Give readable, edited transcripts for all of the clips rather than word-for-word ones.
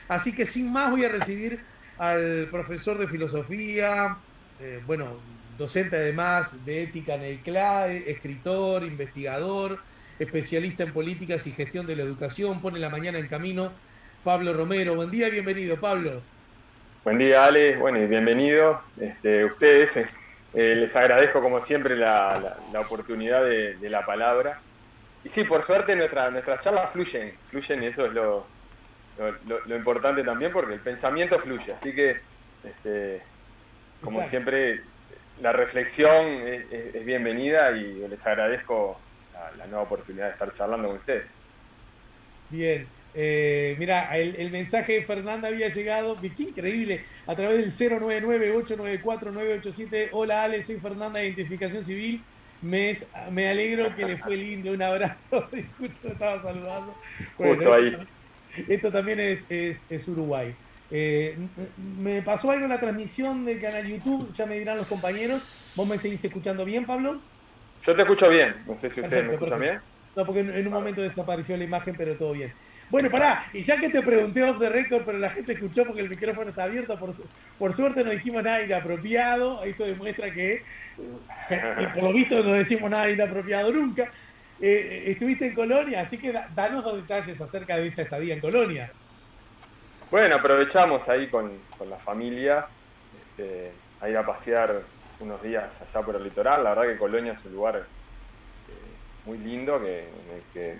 Así que sin más voy a recibir al profesor de filosofía, bueno, docente además de ética en el CLAE, escritor, investigador, especialista en políticas y gestión de la educación, pone la mañana en camino, Pablo Romero. Buen día, bienvenido, Pablo. Buen día, Ale. Bueno, y bienvenido. Ustedes, les agradezco como siempre la oportunidad de la palabra. Y sí, por suerte nuestras charlas fluyen y eso es lo importante también porque el pensamiento fluye. Así que, este, como Exacto. siempre, la reflexión es bienvenida y les agradezco la nueva oportunidad de estar charlando con ustedes. Bien, mira, el mensaje de Fernanda había llegado, qué increíble, a través del 099-894-987. Hola Ale, soy Fernanda de Identificación Civil. Me alegro que le fue lindo, un abrazo. Y justo lo estaba saludando. Bueno, Justo ahí. esto también es Uruguay. Me pasó algo en la transmisión del canal YouTube, ya me dirán los compañeros. ¿Vos me seguís escuchando bien, Pablo? Yo te escucho bien. No sé si ustedes me Perfecto, escuchan perfecto. bien. No, porque en un Bárbaro. momento desapareció la imagen, pero todo bien. Bueno, Dale. pará, y ya que te pregunté off the record, pero la gente escuchó porque el micrófono está abierto, por suerte no dijimos nada inapropiado, esto demuestra que, y por lo visto no decimos nada inapropiado nunca. Estuviste en Colonia, así que danos los detalles acerca de esa estadía en Colonia. Bueno, aprovechamos ahí con la familia a ir a pasear unos días allá por el litoral. La verdad que Colonia es un lugar muy lindo en el que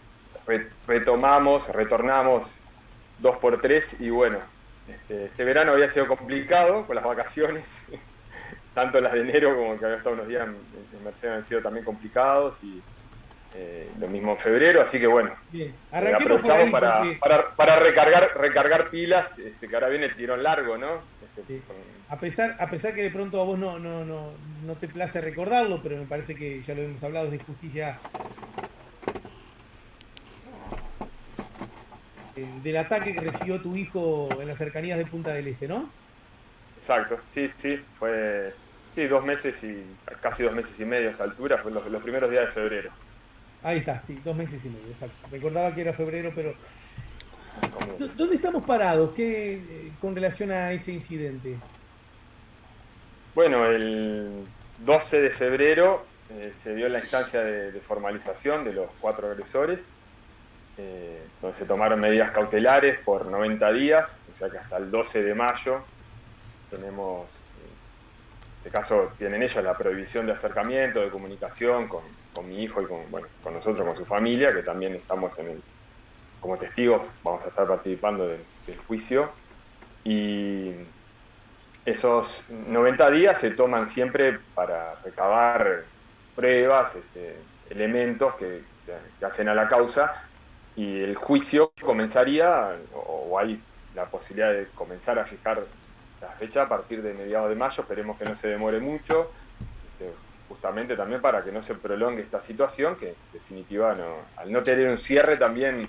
retornamos dos por tres y bueno, este verano había sido complicado con las vacaciones, tanto las de enero como que había estado unos días en Mercedes han sido también complicados y lo mismo en febrero, así que bueno, Bien, arranquemos por aprovechamos ahí porque para recargar pilas, que ahora viene el tirón largo, ¿no? a pesar que de pronto a vos no te place recordarlo, pero me parece que ya lo hemos hablado, es de justicia del ataque que recibió tu hijo en las cercanías de Punta del Este, ¿no? Exacto, sí, sí, fue sí, 2 meses y casi 2 meses y medio a esta altura, fue los primeros días de febrero. Ahí está, sí, 2 meses y medio, exacto. Recordaba que era febrero, pero Comienzo. ¿dónde estamos parados? Con relación a ese incidente? Bueno, el 12 de febrero se dio la instancia de formalización de los cuatro agresores, donde se tomaron medidas cautelares por 90 días, o sea que hasta el 12 de mayo tenemos, en este caso tienen ellos la prohibición de acercamiento, de comunicación con mi hijo y bueno, con nosotros, con su familia, que también estamos como testigos, vamos a estar participando del juicio. Y esos 90 días se toman siempre para recabar pruebas, elementos que hacen a la causa y el juicio comenzaría, o hay la posibilidad de comenzar a fijar la fecha a partir de mediados de mayo, esperemos que no se demore mucho, justamente también para que no se prolongue esta situación, que en definitiva al no tener un cierre también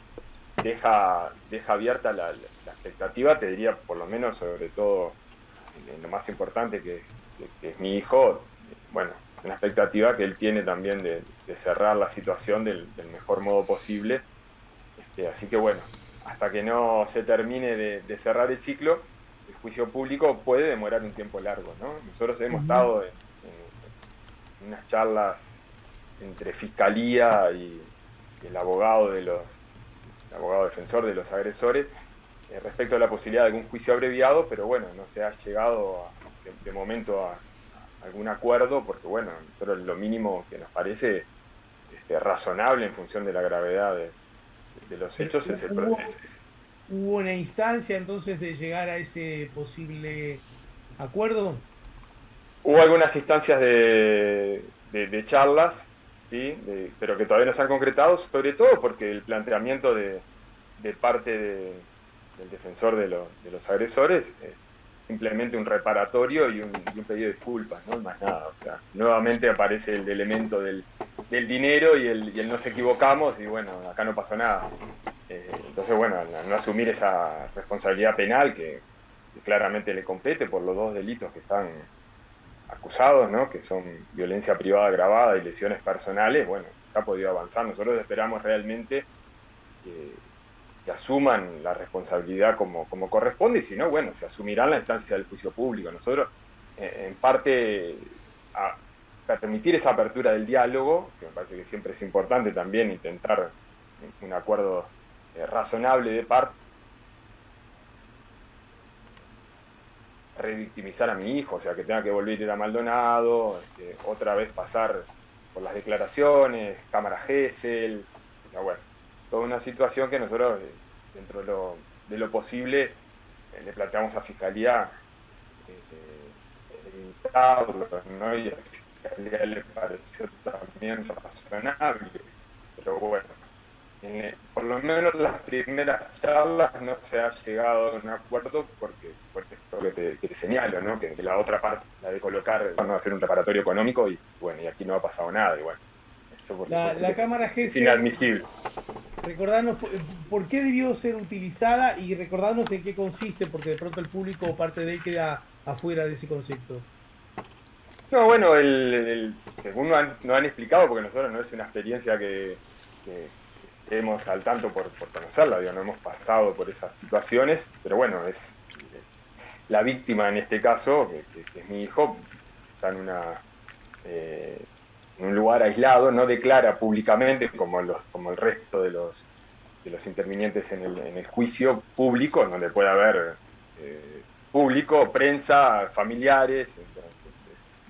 deja abierta la expectativa, te diría por lo menos sobre todo en lo más importante que es mi hijo, bueno, una expectativa que él tiene también de cerrar la situación del mejor modo posible. Así que bueno, hasta que no se termine de cerrar el ciclo, el juicio público puede demorar un tiempo largo, ¿no? Nosotros hemos Ujú. estado en unas charlas entre fiscalía y el abogado defensor de los agresores, respecto a la posibilidad de algún juicio abreviado, pero bueno, no se ha llegado de momento a algún acuerdo, porque bueno, nosotros lo mínimo que nos parece razonable en función de la gravedad de los Pero hechos es el hubo una instancia entonces de llegar a ese posible acuerdo. Hubo algunas instancias de charlas, ¿sí? Pero que todavía no se han concretado, sobre todo porque el planteamiento de parte del defensor de los agresores es simplemente un reparatorio y un pedido de disculpas, ¿no? Más nada. O sea, nuevamente aparece el elemento del dinero y el nos equivocamos y bueno, acá no pasó nada. Entonces, bueno, al no asumir esa responsabilidad penal que claramente le compete por los dos delitos que están acusados, ¿no? Que son violencia privada agravada y lesiones personales, bueno, se ha podido avanzar. Nosotros esperamos realmente que, que asuman la responsabilidad como corresponde, y si no, bueno, se asumirá en la instancia del juicio público. Nosotros, en parte, a permitir esa apertura del diálogo, que me parece que siempre es importante también intentar un acuerdo razonable de parte, revictimizar a mi hijo, o sea, que tenga que volver a ir a Maldonado, otra vez pasar por las declaraciones, cámara Gesell, bueno, toda una situación que nosotros, dentro de lo posible, le planteamos a Fiscalía evitarlo, ¿no? Y a Fiscalía le pareció también razonable, pero bueno, por lo menos las primeras charlas no se ha llegado a un acuerdo porque esto que te señalo, ¿no? Que la otra parte, la de colocar, van a hacer un reparatorio económico y bueno, y aquí no ha pasado nada, y bueno, eso por supuesto La que cámara es Gesell, inadmisible. recordarnos por qué debió ser utilizada y recordarnos en qué consiste, porque de pronto el público o parte de él queda afuera de ese concepto. No, bueno, según nos han explicado, porque nosotros no es una experiencia que estemos al tanto por conocerla, digo, no hemos pasado por esas situaciones, pero bueno, es la víctima en este caso, que es mi hijo, está en un lugar aislado, no declara públicamente como el resto de los intervinientes en el juicio público, en donde puede haber público, prensa, familiares,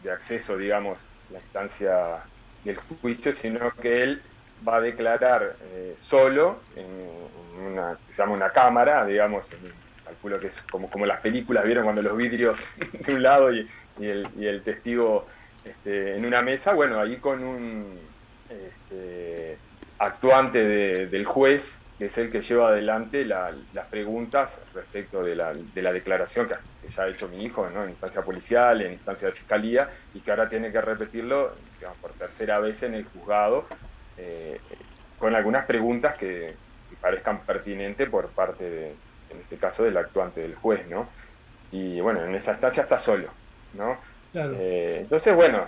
de acceso, digamos, a la instancia del juicio, sino que él va a declarar solo en una, se llama una cámara, digamos, calculo que es como las películas, ¿vieron? Cuando los vidrios de un lado y el testigo en una mesa, bueno, ahí con un actuante del juez, que es el que lleva adelante las preguntas respecto de la declaración que ya ha hecho mi hijo, ¿no? En instancia policial, en instancia de fiscalía, y que ahora tiene que repetirlo, digamos, por tercera vez en el juzgado, eh, con algunas preguntas que parezcan pertinentes por parte, en este caso, del actuante del juez, ¿no? Y bueno, en esa instancia está solo, ¿no? Claro. Entonces, bueno,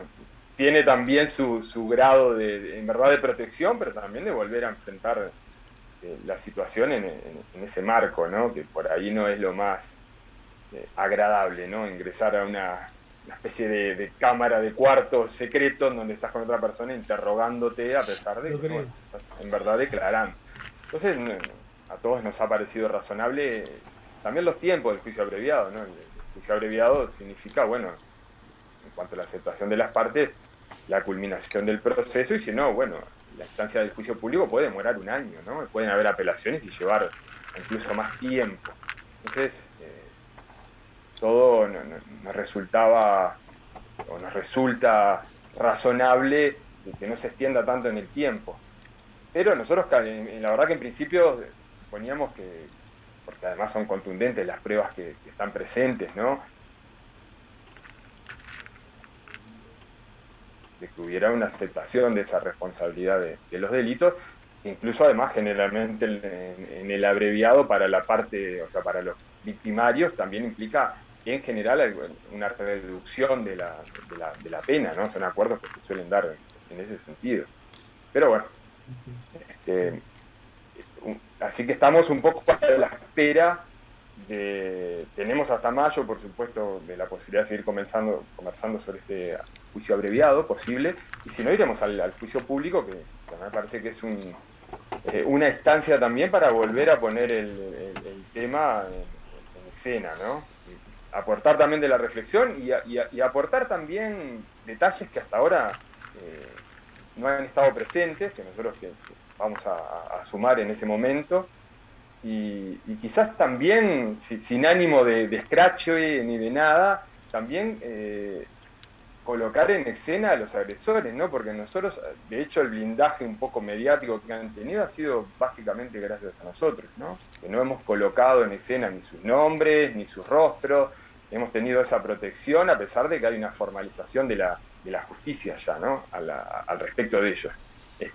tiene también su grado en verdad de protección, pero también de volver a enfrentar la situación en ese marco, ¿no? Que por ahí no es lo más agradable, ¿no? Ingresar a una especie de cámara de cuarto secreto en donde estás con otra persona interrogándote a pesar de Lo que, bueno, creo. estás en verdad declarando. Entonces, a todos nos ha parecido razonable también los tiempos del juicio abreviado, ¿no? El juicio abreviado significa, bueno, en cuanto a la aceptación de las partes, la culminación del proceso, y si no, bueno, la instancia del juicio público puede demorar un año, ¿no? Pueden haber apelaciones y llevar incluso más tiempo. Entonces, todo nos resultaba o nos resulta razonable que no se extienda tanto en el tiempo. Pero nosotros, la verdad que en principio suponíamos que, porque además son contundentes las pruebas que están presentes, ¿no? De que hubiera una aceptación de esa responsabilidad de los delitos, que incluso además generalmente en el abreviado para la parte, o sea, para los victimarios también implica en general una reducción de la pena, ¿no? Son acuerdos que se suelen dar en ese sentido. Pero bueno, este, así que estamos un poco a la espera tenemos hasta mayo, por supuesto, de la posibilidad de seguir conversando sobre este juicio abreviado posible, y si no, iremos al juicio público, que me parece que es una instancia también para volver a poner el tema en escena, ¿no? Y aportar también de la reflexión y aportar también detalles que hasta ahora no han estado presentes, que nosotros que vamos a sumar en ese momento, y quizás también, sin ánimo de escracho ni de nada, también colocar en escena a los agresores, ¿no? Porque nosotros, de hecho, el blindaje un poco mediático que han tenido ha sido básicamente gracias a nosotros, ¿no? Que no hemos colocado en escena ni sus nombres, ni sus rostros, hemos tenido esa protección a pesar de que hay una formalización de la justicia ya, ¿no? Al respecto de ellos.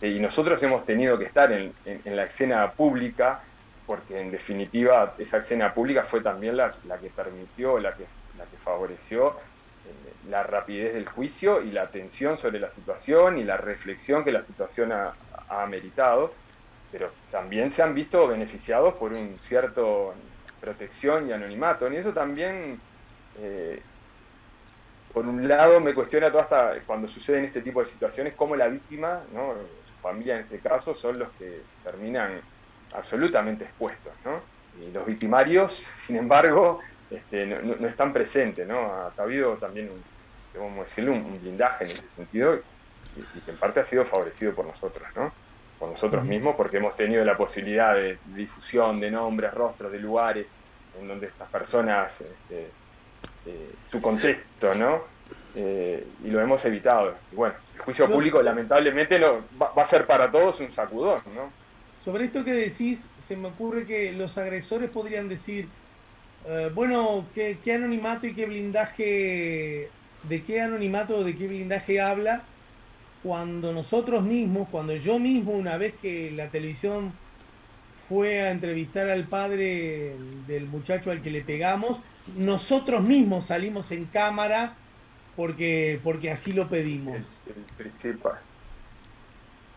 Y nosotros hemos tenido que estar en la escena pública, porque en definitiva esa escena pública fue también la que permitió, la que favoreció la rapidez del juicio y la atención sobre la situación y la reflexión que la situación ha ameritado. pero también se han visto beneficiados por un cierto protección y anonimato. Y eso también, por un lado, me cuestiona cuando suceden este tipo de situaciones, cómo la víctima, ¿no? Su familia en este caso, son los que terminan absolutamente expuestos, ¿no? Y los victimarios, sin embargo, no están presentes, ¿no? Ha habido también debemos decirlo, un blindaje en ese sentido y que en parte ha sido favorecido por nosotros, ¿no? Por nosotros mismos, porque hemos tenido la posibilidad de difusión de nombres, rostros, de lugares en donde estas personas, su contexto, ¿no? Y lo hemos evitado. Y bueno, el juicio público lamentablemente va a ser para todos un sacudón, ¿no? Sobre esto que decís, se me ocurre que los agresores podrían decir, bueno, ¿qué anonimato y qué blindaje, de qué anonimato o de qué blindaje habla? Cuando nosotros mismos, cuando yo mismo, una vez que la televisión fue a entrevistar al padre del muchacho al que le pegamos, nosotros mismos salimos en cámara porque así lo pedimos. El principal.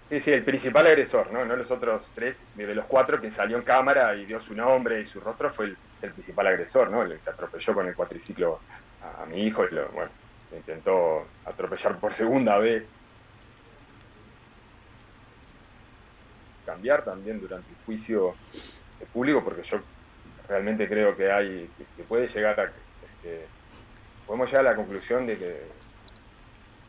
Sí, sí, el principal agresor, ¿no? No los otros tres, de los cuatro, quien salió en cámara y dio su nombre y su rostro fue el principal agresor, ¿no? El que atropelló con el cuatriciclo a mi hijo y bueno, intentó atropellar por segunda vez. Cambiar también durante el juicio público, porque yo realmente creo que puede llegar podemos llegar a la conclusión de que,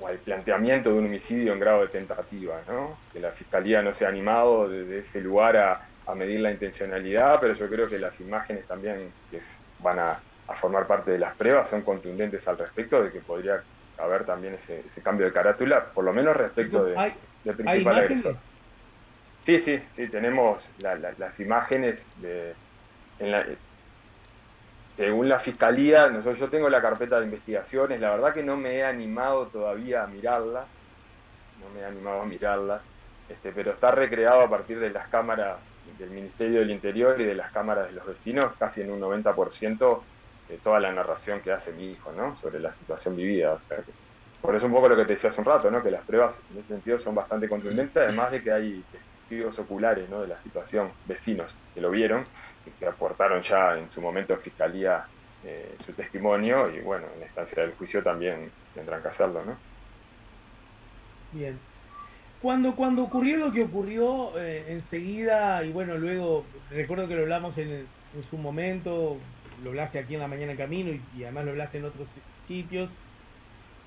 o al planteamiento de un homicidio en grado de tentativa, ¿no? Que la Fiscalía no se ha animado desde ese lugar a medir la intencionalidad, pero yo creo que las imágenes también que van a formar parte de las pruebas son contundentes al respecto de que podría haber también ese cambio de carátula, por lo menos respecto del principal agresor. Sí, sí, sí, tenemos las imágenes según la Fiscalía. Yo tengo la carpeta de investigaciones, la verdad que no me he animado todavía a mirarlas, pero está recreado a partir de las cámaras del Ministerio del Interior y de las cámaras de los vecinos, casi en un 90% de toda la narración que hace mi hijo, ¿no? Sobre la situación vivida. O sea, por eso un poco lo que te decía hace un rato, ¿no? Que las pruebas en ese sentido son bastante contundentes, además de que hay testigos oculares, ¿no? De la situación, vecinos que lo vieron y que aportaron ya en su momento en Fiscalía su testimonio, y bueno, en la instancia del juicio también tendrán que hacerlo, ¿no? Bien. Cuando ocurrió lo que ocurrió, enseguida, y bueno, luego recuerdo que lo hablamos en su momento, lo hablaste aquí en La Mañana en Camino y además lo hablaste en otros sitios,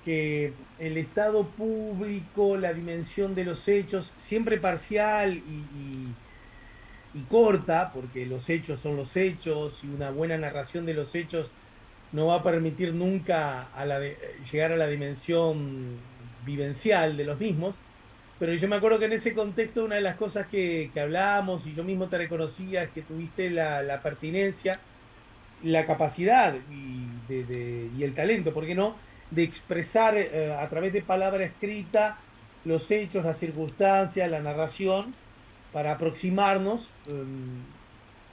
que el estado público, la dimensión de los hechos, siempre parcial y corta, porque los hechos son los hechos y una buena narración de los hechos no va a permitir nunca llegar a la dimensión vivencial de los mismos. Pero yo me acuerdo que en ese contexto una de las cosas que hablábamos y yo mismo te reconocía es que tuviste la pertinencia, la capacidad y el talento, ¿por qué no?, de expresar a través de palabra escrita los hechos, las circunstancias, la narración, para aproximarnos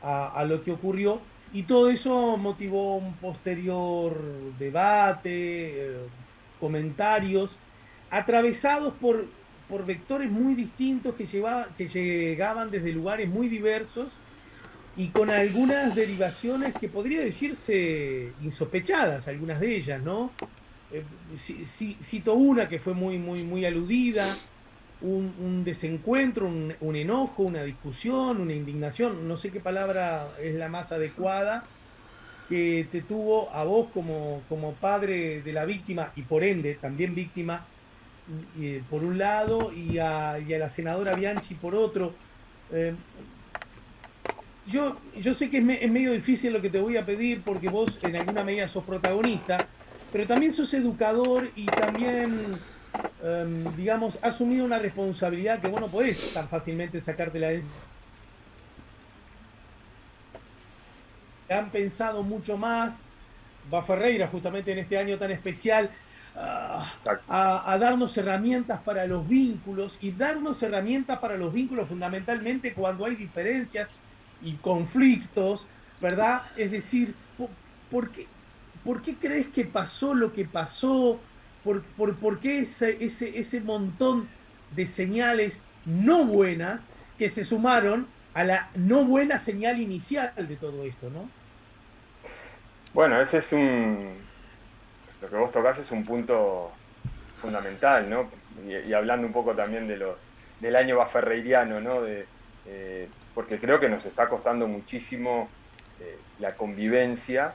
a lo que ocurrió. Y todo eso motivó un posterior debate, comentarios, atravesados por vectores muy distintos que llegaban desde lugares muy diversos y con algunas derivaciones que podría decirse insospechadas, algunas de ellas, ¿no? Cito una que fue muy aludida, un desencuentro, un enojo, una discusión, una indignación, no sé qué palabra es la más adecuada, que te tuvo a vos como padre de la víctima y por ende también víctima, por un lado, y a la senadora Bianchi por otro. Yo sé que es medio difícil lo que te voy a pedir porque vos en alguna medida sos protagonista, pero también sos educador y también, digamos, has asumido una responsabilidad que vos no podés tan fácilmente sacártela de... Han pensado mucho más, va Ferreira justamente en este año tan especial, a darnos herramientas para los vínculos y darnos herramientas para los vínculos fundamentalmente cuando hay diferencias y conflictos, ¿verdad? Es decir, ¿por qué crees que pasó lo que pasó? ¿Por qué ese montón de señales no buenas que se sumaron a la no buena señal inicial de todo esto, ¿no? Bueno, lo que vos tocás es un punto fundamental, ¿no? Y hablando un poco también del año baferreiriano, ¿no? Porque creo que nos está costando muchísimo la convivencia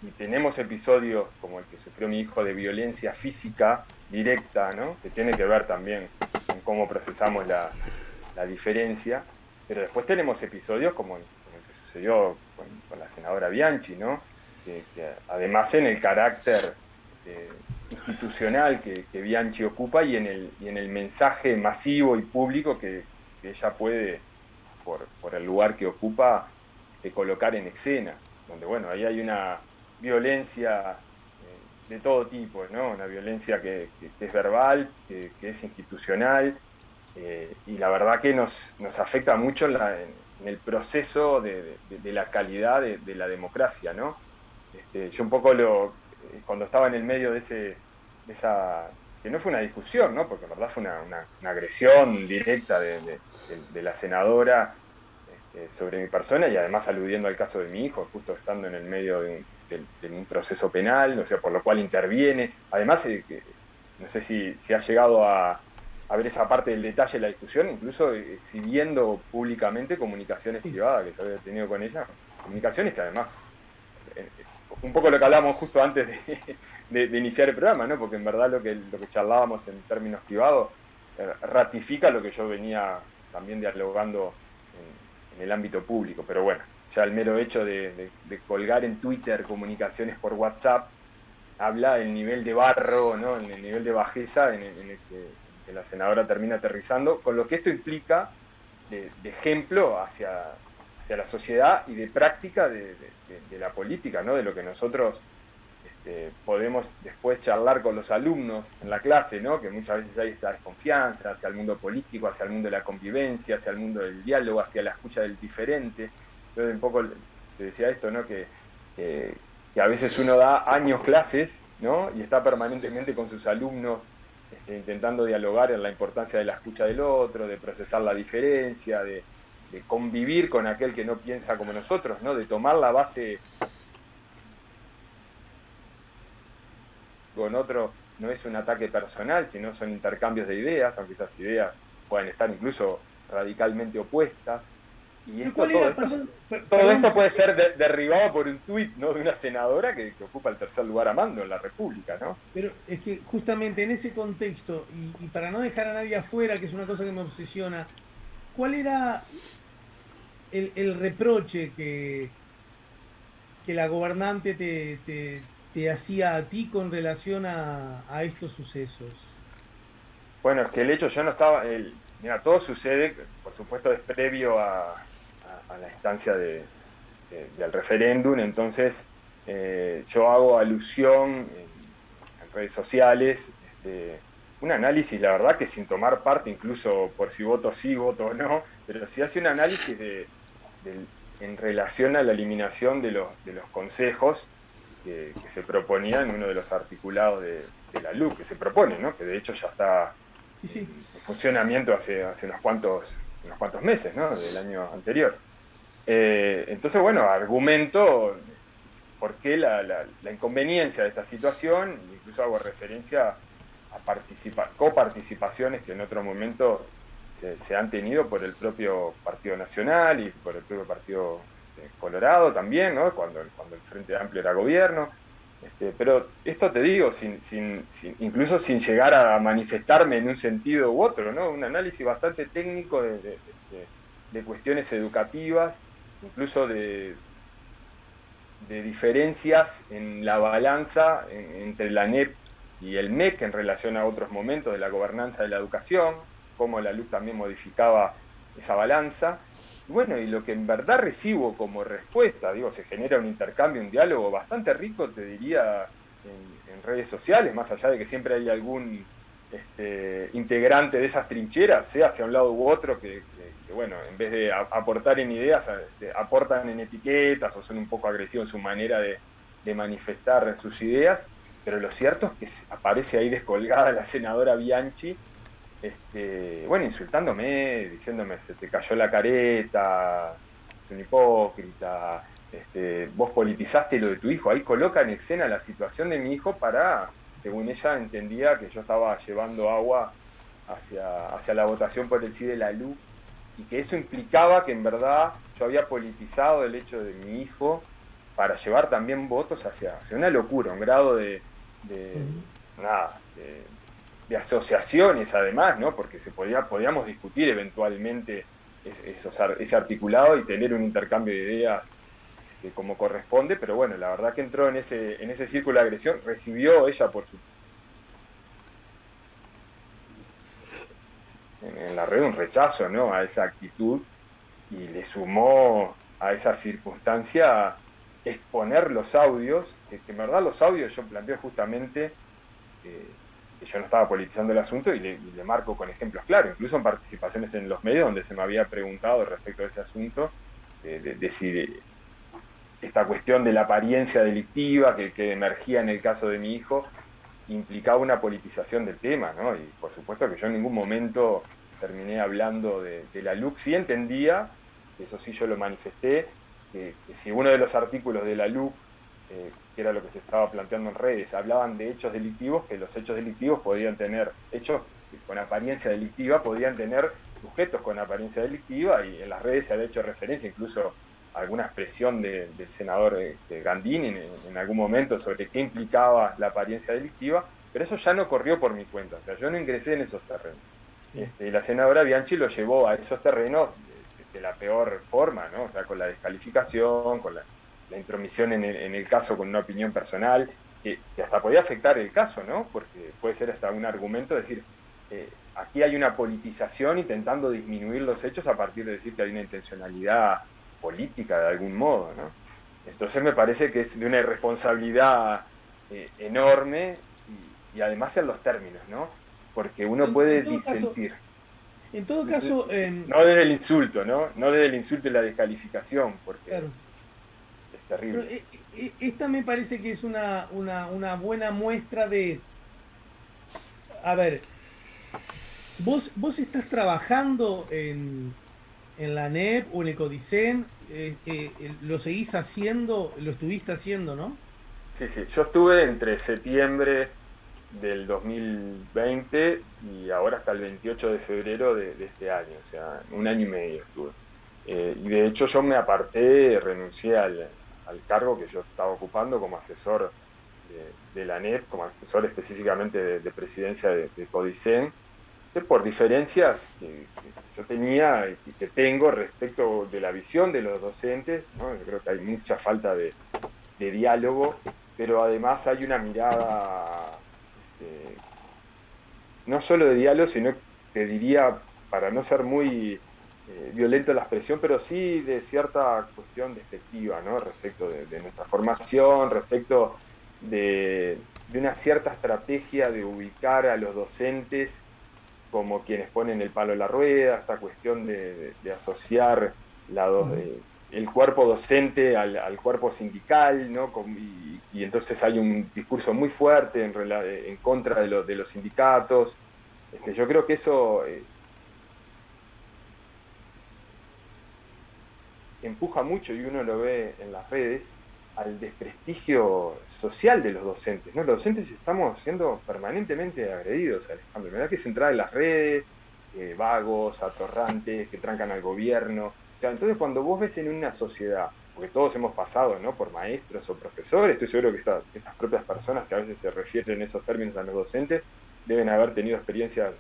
y tenemos episodios como el que sufrió mi hijo de violencia física directa, ¿no? Que tiene que ver también con cómo procesamos la diferencia, pero después tenemos episodios como el que sucedió con la senadora Bianchi, ¿no? Que además en el carácter institucional que Bianchi ocupa y en el mensaje masivo y público que ella puede, por el lugar que ocupa, colocar en escena, donde bueno, ahí hay una violencia de todo tipo, ¿no? Una violencia que es verbal, que es institucional, y la verdad que nos afecta mucho en el proceso de la calidad de la democracia, ¿no? Yo un poco cuando estaba en el medio de esa, que no fue una discusión, ¿no? Porque en verdad fue una agresión directa de la senadora sobre mi persona y además aludiendo al caso de mi hijo, justo estando en el medio de un proceso penal, o sea, por lo cual interviene. Además, no sé si ha llegado a ver esa parte del detalle de la discusión, incluso exhibiendo públicamente comunicaciones privadas que yo había tenido con ella, comunicaciones que además un poco lo que hablábamos justo antes de iniciar el programa, ¿no? Porque en verdad lo que charlábamos en términos privados ratifica lo que yo venía también dialogando en el ámbito público. Pero bueno, ya el mero hecho de colgar en Twitter comunicaciones por WhatsApp habla del nivel de barro, ¿no? En el nivel de bajeza en el que la senadora termina aterrizando, con lo que esto implica de ejemplo hacia la sociedad y de práctica de la política, ¿no? De lo que nosotros podemos después charlar con los alumnos en la clase, ¿no? Que muchas veces hay esta desconfianza hacia el mundo político, hacia el mundo de la convivencia, hacia el mundo del diálogo, hacia la escucha del diferente. Entonces un poco te decía esto, ¿no? Que a veces uno da años clases, ¿no? Y está permanentemente con sus alumnos intentando dialogar en la importancia de la escucha del otro, de procesar la diferencia, de convivir con aquel que no piensa como nosotros, ¿no? De tomar la base con otro no es un ataque personal, sino son intercambios de ideas, aunque esas ideas puedan estar incluso radicalmente opuestas. Y todo esto puede ser derribado por un tuit, ¿no? De una senadora que ocupa el tercer lugar a mando en la República, ¿no? Pero es que justamente en ese contexto, y para no dejar a nadie afuera, que es una cosa que me obsesiona, ¿cuál era el reproche que la gobernante te hacía a ti con relación a estos sucesos? Bueno, es que el hecho, yo no estaba, mira, todo sucede, por supuesto, es previo a la instancia del referéndum, entonces yo hago alusión en redes sociales, un análisis, la verdad que sin tomar parte incluso por si voto sí, voto no, pero sí hace un análisis en relación a la eliminación de los consejos que se proponía en uno de los articulados de la LUC, que se propone, ¿no? Que de hecho ya está en funcionamiento hace unos cuantos meses, ¿no? Del año anterior. Entonces, bueno, argumento por qué la inconveniencia de esta situación, incluso hago referencia a coparticipaciones que en otro momento se han tenido por el propio Partido Nacional y por el propio Partido Colorado también, ¿no? Cuando el Frente Amplio era gobierno. Pero esto te digo, incluso sin llegar a manifestarme en un sentido u otro, ¿no? Un análisis bastante técnico de cuestiones educativas, incluso de diferencias en la balanza entre la NEP y el MEC en relación a otros momentos de la gobernanza de la educación, cómo la LUC también modificaba esa balanza. Bueno, y lo que en verdad recibo como respuesta, digo, se genera un intercambio, un diálogo bastante rico, te diría, en redes sociales, más allá de que siempre hay algún integrante de esas trincheras, sea hacia un lado u otro, que bueno, en vez de aportar en ideas, aportan en etiquetas o son un poco agresivos en su manera de manifestar sus ideas, pero lo cierto es que aparece ahí descolgada la senadora Bianchi bueno, insultándome, diciéndome, se te cayó la careta, es un hipócrita, vos politizaste lo de tu hijo. Ahí coloca en escena la situación de mi hijo para, según ella entendía, que yo estaba llevando agua hacia la votación por el sí de la LU, y que eso implicaba que en verdad yo había politizado el hecho de mi hijo para llevar también votos hacia una locura, un grado de, nada, asociaciones además, ¿no? Porque podíamos discutir eventualmente ese articulado y tener un intercambio de ideas como corresponde, pero bueno, la verdad que entró en ese círculo de agresión, recibió ella en la red un rechazo, ¿no? A esa actitud, y le sumó a esa circunstancia exponer los audios, que en verdad los audios yo planteo justamente que yo no estaba politizando el asunto, y le marco con ejemplos claros, incluso en participaciones en los medios donde se me había preguntado respecto a ese asunto, de si esta cuestión de la apariencia delictiva que emergía en el caso de mi hijo implicaba una politización del tema, ¿no? Y por supuesto que yo en ningún momento terminé hablando de la LUC. Sí entendía, eso sí yo lo manifesté, que si uno de los artículos de la LUC, que era lo que se estaba planteando en redes, hablaban de hechos delictivos, que los hechos delictivos podían tener, hechos con apariencia delictiva, podían tener sujetos con apariencia delictiva, y en las redes se había hecho referencia incluso a alguna expresión del senador Gandini en algún momento sobre qué implicaba la apariencia delictiva, pero eso ya no corrió por mi cuenta, o sea, yo no ingresé en esos terrenos. Y la senadora Bianchi lo llevó a esos terrenos de la peor forma, ¿no? O sea, con la descalificación, con la intromisión en el caso con una opinión personal, que hasta podía afectar el caso, ¿no? Porque puede ser hasta un argumento decir, aquí hay una politización intentando disminuir los hechos a partir de decir que hay una intencionalidad política de algún modo, ¿no? Entonces me parece que es de una irresponsabilidad enorme, y además en los términos, ¿no? Porque uno puede En todo caso, disentir. en todo caso, No desde el insulto, ¿no? No desde el insulto y la descalificación, porque claro. es Pero terrible. esta me parece que es una buena muestra de, a ver, vos estás trabajando en la NEP o en el Codicen, lo seguís haciendo, lo estuviste haciendo, ¿no? Sí, sí. Yo estuve entre septiembre del 2020 y ahora hasta el 28 de febrero de este año, o sea, un año y medio estuve. Y de hecho yo me aparté, renuncié al cargo que yo estaba ocupando como asesor de la NEP, como asesor específicamente de presidencia de Codicen, que por diferencias que yo tenía y que tengo respecto de la visión de los docentes, ¿no? Yo creo que hay mucha falta de diálogo, pero además hay una mirada, no solo de diálogo, sino, te diría, para no ser muy violento en la expresión, pero sí de cierta cuestión despectiva, ¿no? Respecto de nuestra formación, respecto de una cierta estrategia de ubicar a los docentes como quienes ponen el palo en la rueda, esta cuestión de asociar Ujú. el cuerpo docente al cuerpo sindical, ¿no? Y entonces hay un discurso muy fuerte en contra de los sindicatos. Yo creo que eso empuja mucho, y uno lo ve en las redes, al desprestigio social de los docentes, ¿no? Los docentes estamos siendo permanentemente agredidos, Alejandro. La verdad que se entra en las redes, vagos, atorrantes, que trancan al gobierno. O sea, entonces cuando vos ves en una sociedad, porque todos hemos pasado, ¿no? Por maestros o profesores, estoy seguro que estas propias personas que a veces se refieren en esos términos a los docentes, deben haber tenido experiencias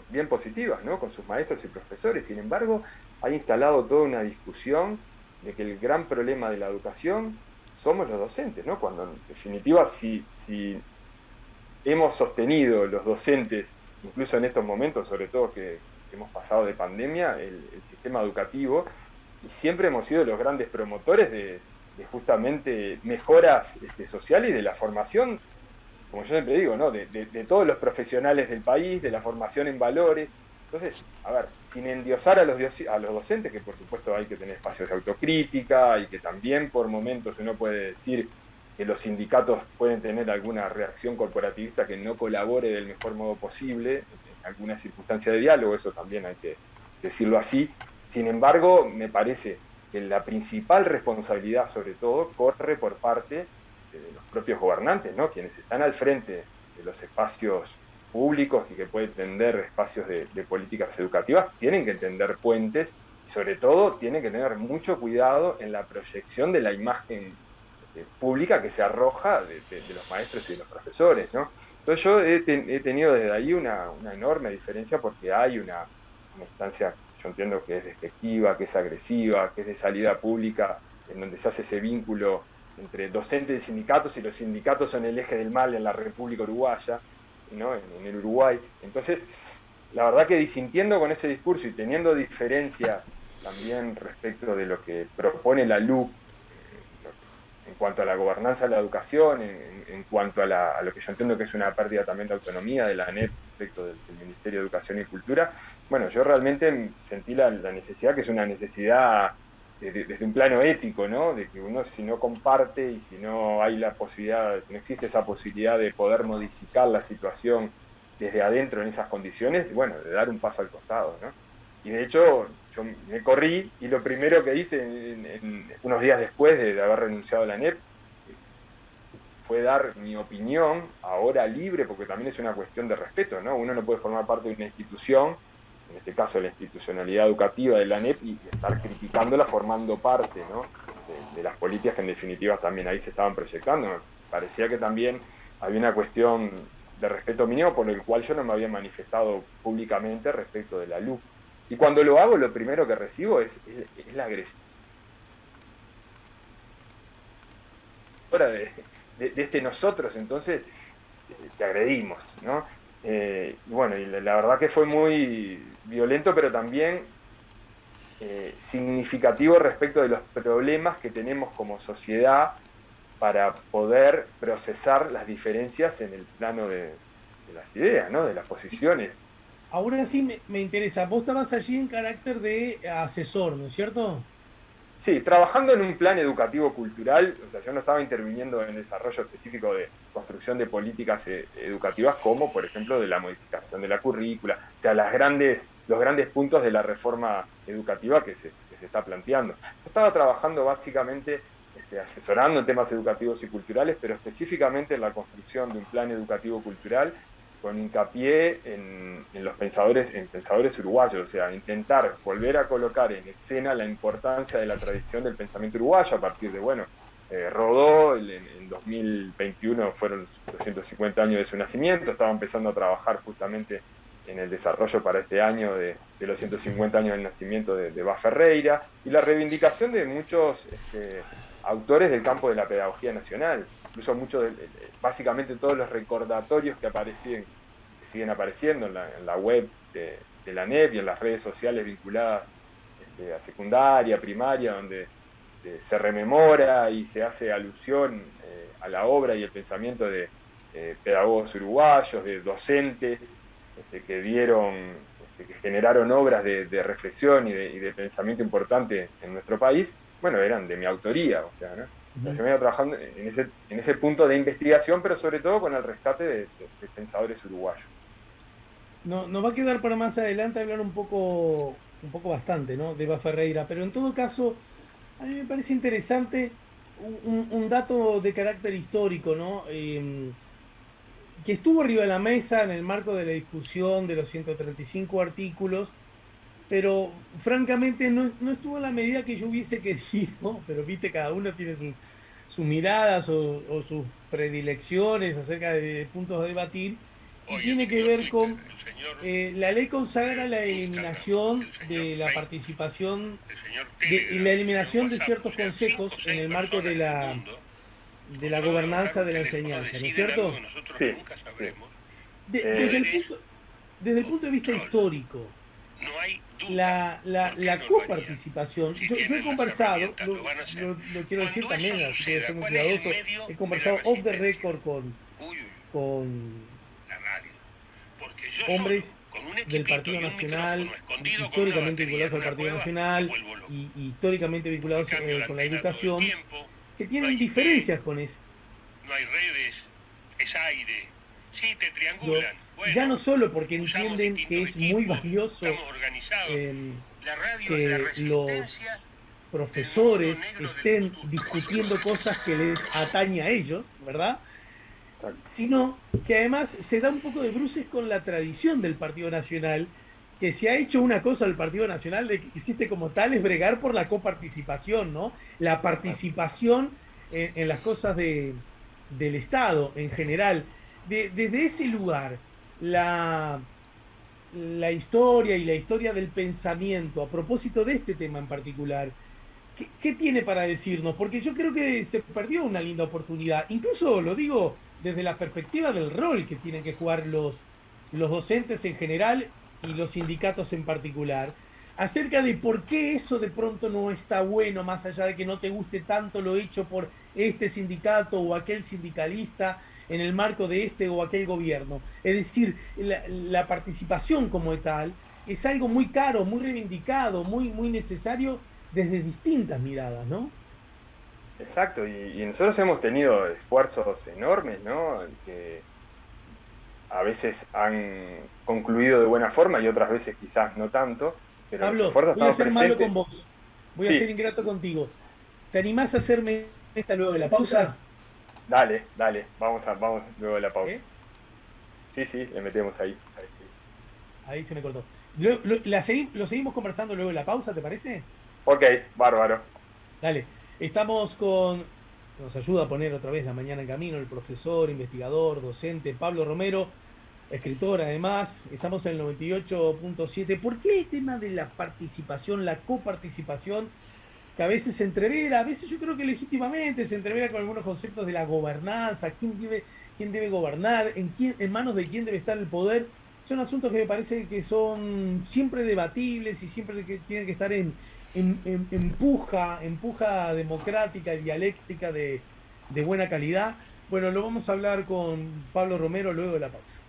bien positivas, ¿no? Con sus maestros y profesores. Sin embargo, ha instalado toda una discusión de que el gran problema de la educación somos los docentes, ¿no? Cuando en definitiva, si hemos sostenido los docentes, incluso en estos momentos, sobre todo que hemos pasado de pandemia, el sistema educativo, y siempre hemos sido los grandes promotores de justamente mejoras sociales y de la formación, como yo siempre digo, ¿no? De todos los profesionales del país, de la formación en valores. Entonces, a ver, sin endiosar a los docentes, que por supuesto hay que tener espacios de autocrítica, y que también por momentos uno puede decir que los sindicatos pueden tener alguna reacción corporativista que no colabore del mejor modo posible en alguna circunstancia de diálogo, eso también hay que decirlo así. Sin embargo, me parece que la principal responsabilidad, sobre todo, corre por parte de los propios gobernantes, ¿no? Quienes están al frente de los espacios públicos y que pueden tender espacios de políticas educativas, tienen que tender puentes y sobre todo tienen que tener mucho cuidado en la proyección de la imagen pública que se arroja de los maestros y de los profesores, ¿no? Entonces yo he tenido desde ahí una enorme diferencia porque hay una instancia, yo entiendo que es despectiva, que es agresiva, que es de salida pública, en donde se hace ese vínculo entre docentes y sindicatos, y los sindicatos son el eje del mal en la República Uruguaya, ¿no? En el Uruguay. Entonces, la verdad que disintiendo con ese discurso y teniendo diferencias también respecto de lo que propone la LUC en cuanto a la gobernanza de la educación, en cuanto a lo que yo entiendo que es una pérdida también de autonomía de la ANEP respecto del Ministerio de Educación y Cultura, bueno, yo realmente sentí la necesidad, que es una necesidad desde un plano ético, ¿no? De que uno, si no comparte y si no hay la posibilidad, si no existe esa posibilidad de poder modificar la situación desde adentro en esas condiciones, bueno, de dar un paso al costado, ¿no? Y de hecho, yo me corrí y lo primero que hice unos días después de haber renunciado a la ANEP fue dar mi opinión ahora libre, porque también es una cuestión de respeto, ¿no? Uno no puede formar parte de una institución, en este caso la institucionalidad educativa de la ANEP, y estar criticándola formando parte, ¿no? de las políticas que en definitiva también ahí se estaban proyectando. Me parecía que también había una cuestión de respeto mínimo por el cual yo no me había manifestado públicamente respecto de la LUC. Y cuando lo hago, lo primero que recibo es la agresión de este nosotros, entonces te agredimos, ¿no? Y bueno, y la verdad que fue muy violento, pero también significativo respecto de los problemas que tenemos como sociedad para poder procesar las diferencias en el plano de las ideas, ¿no? De las posiciones. Ahora sí me interesa. Vos estabas allí en carácter de asesor, ¿no es cierto? Sí, trabajando en un plan educativo cultural, o sea, yo no estaba interviniendo en el desarrollo específico de construcción de políticas educativas, como por ejemplo de la modificación de la currícula, o sea, los grandes puntos de la reforma educativa que se está planteando. Yo estaba trabajando básicamente asesorando en temas educativos y culturales, pero específicamente en la construcción de un plan educativo cultural con hincapié en pensadores uruguayos, o sea, intentar volver a colocar en escena la importancia de la tradición del pensamiento uruguayo a partir de, bueno, Rodó, en 2021 fueron los 250 años de su nacimiento, estaba empezando a trabajar justamente en el desarrollo para este año de los 150 años del nacimiento de Bá Ferreira, y la reivindicación de muchos autores del campo de la pedagogía nacional, incluso básicamente todos los recordatorios que siguen apareciendo en la web de la ANEP y en las redes sociales vinculadas a secundaria, primaria, donde se rememora y se hace alusión a la obra y el pensamiento de pedagogos uruguayos, de docentes que generaron obras de reflexión y de pensamiento importante en nuestro país. Bueno, eran de mi autoría, o sea, ¿no? Yo venía trabajando en ese punto de investigación, pero sobre todo con el rescate de pensadores uruguayos. No, nos va a quedar para más adelante hablar un poco bastante, ¿no? De Bá Ferreira, pero en todo caso, a mí me parece interesante un dato de carácter histórico, ¿no? Que estuvo arriba de la mesa en el marco de la discusión de los 135 artículos, pero francamente no estuvo en la medida que yo hubiese querido, pero viste, cada uno tiene sus miradas o sus predilecciones acerca de puntos a debatir, y Oye, tiene que señor ver Twitter, con, el señor la ley consagra la Instagram, eliminación el señor de la Facebook, participación el señor y Telegram, la el señor eliminación de WhatsApp, ciertos o sea, 5 o consejos en 6 el marco personas en el mundo de la controlan gobernanza algún de la teléfono, enseñanza, ¿no es deciden algo cierto? que nosotros Sí, nunca sí. sabremos. Desde el Poderes desde el punto de vista controlan. histórico, No hay duda. ¿Por qué la no lo harían? coparticipación, Si yo he tienen las conversado, herramientas, lo van a hacer. lo quiero decir Cuando eso también, así que voy a ser suceda, muy ¿cuál es el cuidadoso, medio he de la conversado off the resistencia? record Uy, uy, uy, con la radio. Porque yo solo, hombres con un del equipito Partido y un micrófono Nacional, escondido con una históricamente batería vinculados en al una Partido cueva, me Nacional vuelvo loco. y históricamente Porque vinculados cambio la con la antena todo el educación, tiempo, que no tienen hay diferencias email, con eso. no hay redes, es aire. Sí, te triangulan. Bueno, ya no solo porque usamos entienden que distintos es muy equipos, valioso estamos organizados. La radio es la que resistencia los profesores del mundo negro del estén futuro. discutiendo cosas que les atañe a ellos, ¿verdad? Exacto. Sino que además se da un poco de bruces con la tradición del Partido Nacional, que se ha hecho una cosa al Partido Nacional de que existe como tal, es bregar por la coparticipación, ¿no? La participación en las cosas del Estado en general. Desde ese lugar, la, la historia y la historia del pensamiento, a propósito de este tema en particular, ¿qué tiene para decirnos? Porque yo creo que se perdió una linda oportunidad. Incluso lo digo desde la perspectiva del rol que tienen que jugar los docentes en general y los sindicatos en particular, acerca de por qué eso de pronto no está bueno, más allá de que no te guste tanto lo hecho por este sindicato o aquel sindicalista en el marco de este o aquel gobierno. Es decir, la participación como tal es algo muy caro, muy reivindicado, muy necesario desde distintas miradas, ¿no? Exacto, y nosotros hemos tenido esfuerzos enormes, ¿no? Que a veces han concluido de buena forma y otras veces quizás no tanto, pero los Pablo, esfuerzos voy a estaban ser malo presentes. con vos. Voy a ser Sí, ingrato contigo. ¿Te animás a hacerme esta luego de la pausa? dale, dale, vamos luego de la pausa. ¿Eh? Sí, sí, le metemos ahí. Ahí. Ahí se me cortó. Lo seguimos conversando luego de la pausa, ¿te parece? Ok, bárbaro. Dale. Estamos con. Nos ayuda a poner otra vez la mañana en camino el profesor, investigador, docente Pablo Romero, escritor además. Estamos en el 98.7. ¿Por qué el tema de la participación, la coparticipación, que a veces se entrevera, a veces yo creo que legítimamente se entrevera con algunos conceptos de la gobernanza, quién debe gobernar, en manos de quién debe estar el poder? Son asuntos que me parece que son siempre debatibles y siempre que tienen que estar en empuja democrática y dialéctica de buena calidad. Bueno, lo vamos a hablar con Pablo Romero luego de la pausa.